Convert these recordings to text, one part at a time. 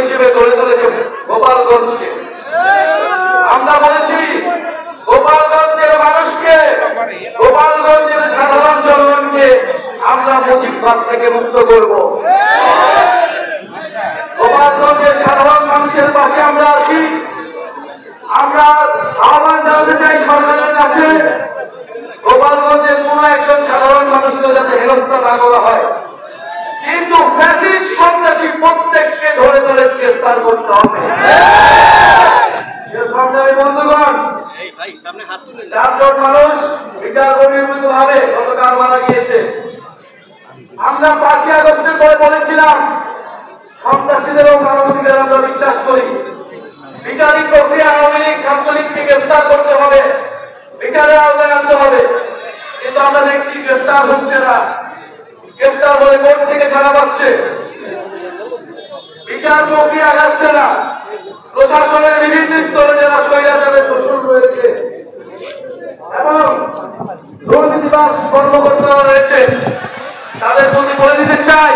হিসেবে গড়ে তুলেছে গোপালগঞ্জকে। আমরা বলেছি গোপালগঞ্জের মানুষকে, গোপালগঞ্জের সাধারণ জনগণকে আমরা মুজিববাদ থেকে মুক্ত করব। গোপালগঞ্জের সাধারণ মানুষের পাশে আমরা আছি। আমরা আহ্বান জানাতে চাই সরকারের কাছে, গোপালগঞ্জের কোন একজন সাধারণ মানুষকে যাতে হেনস্থা না করা হয়, কিন্তু ফ্যাসিস্ট সন্ত্রাসী প্রত্যেককে ধরে ধরে গ্রেফতার করতে হবে। সংগ্রামী বন্ধুগণ, 4 জন মানুষ বিচার বহির্ভূত ভাবে গতকাল মারা গিয়েছে। আমরা 5ই আগস্টের পরে বলেছিলাম সন্ত্রাসীদের ও মানবাধিকার আমরা বিশ্বাস করি। বিচারিক প্রক্রিয়া আওয়ামী লীগ ছাত্রলীগকে গ্রেফতার করতে হবে, বিচারের আওতায় আনতে হবে, কিন্তু আমরা দেখছি গ্রেফতার হচ্ছে না। গ্রেফতার হলে কোর্ট থেকে ছাড়া পাচ্ছে, বিচার প্রক্রিয়া যাচ্ছে না। প্রশাসনের বিভিন্ন স্তরে যারা স্বৈরাচারের দোষর রয়েছে এবং দুর্নীতিবাজ কর্মকর্তারা রয়েছে, তাদের প্রতি বলে দিতে চাই,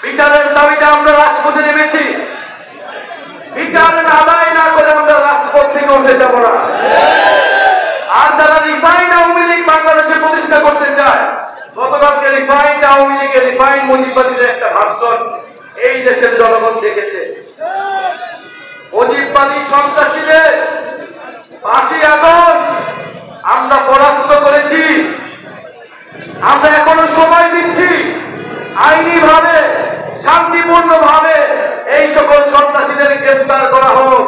বিচারের দাবিতে আমরা রাজপথে নেমেছি। বিচারের আদায় না করে আমরা রাজপথ থেকে উঠে যাব না। আর যারা রিফাইন্ড আওয়ামী লীগ বাংলাদেশে প্রতিষ্ঠা করতে চায়, গতকালকে রিফাইন্ড আওয়ামী লীগের রিফাইন্ড মুজিববাদীদের একটা ভাষণ এই দেশের জনগণ দেখেছে। মুজিববাদী সন্ত্রাসীদের 5ই আগস্ট আমরা পরাস্ত করেছি। আমরা এখনো সময় দিচ্ছি আইনি ভাবে, শান্তিপূর্ণ ভাবে এই সকল সন্ত্রাসীদের গ্রেফতার করা হোক।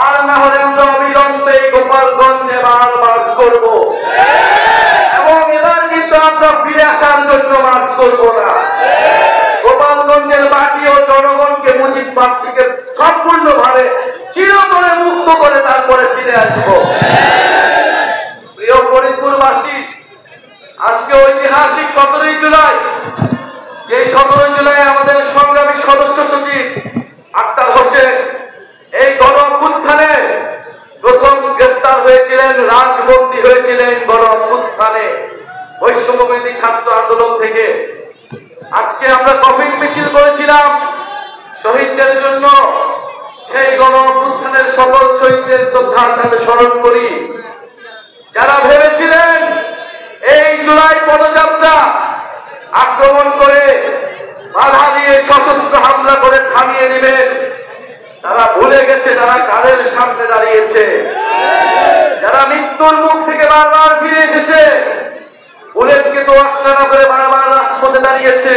আর না হলে আমরা অবিলম্বে গোপালগঞ্জে মার্চ করব এবং এবার কিন্তু আমরা ফিরে আসার জন্য মার্চ করব না। গোপালগঞ্জের মাটি ও জনগণকে মুজিববাদ থেকে সম্পূর্ণভাবে চিরতরে মুক্ত করে তারপরে ফিরে আসব। প্রিয় ফরিদপুরবাসী, আজকে ঐতিহাসিক 17ই জুলাই, যে 17 জুলাই আমাদের সংগ্রামী সদস্য সচিব আক্তার হোসেন এই গণ-অভ্যুত্থানে প্রথম গ্রেফতার হয়েছিলেন, রাজবন্দী হয়েছিলেন গণ-অভ্যুত্থানে বৈষম্যবিরোধী ছাত্র আন্দোলন থেকে। আজকে আমরা কফিন মিছিল করেছিলাম শহীদদের জন্য। সেই গণ-অভ্যুত্থানের সকল শহীদদের শ্রদ্ধার সাথে স্মরণ করি। যারা ভেবেছিলেন এই জুলাই পদযাত্রা আক্রমণ করে, বাধা দিয়ে, সশস্ত্র হামলা করে থামিয়ে দিবেন, তারা ভুলে গেছে যারা কাদের সামনে দাঁড়িয়েছে। যারা মৃত্যুর মুখ থেকে বারবার ফিরে এসেছে, বুলেটকে তোয়াক্কা না করে বারবার রাজপথে দাঁড়িয়েছে,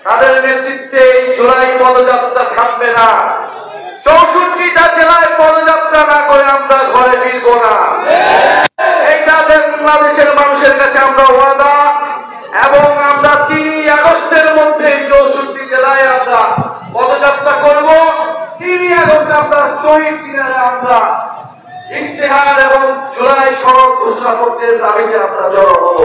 তাদের নেতৃত্বে এই জুলাই পদযাত্রা থামবে না। 64টা জেলায় পদযাত্রা না করে আমরা ঘরে ফিরব না। এইটা বাংলাদেশের মানুষের কাছে আমরা ওয়াদা, এবং আমরা 3 আগস্টের মধ্যে 64 জেলায় আমরা পদযাত্রা করব। 3 আগস্ট আমরা শহীদ মিনারে আমরা ইশতেহার এবং জুলাই সনদ ঘোষণা করতে দাবিতে আমরা জড়ো হব।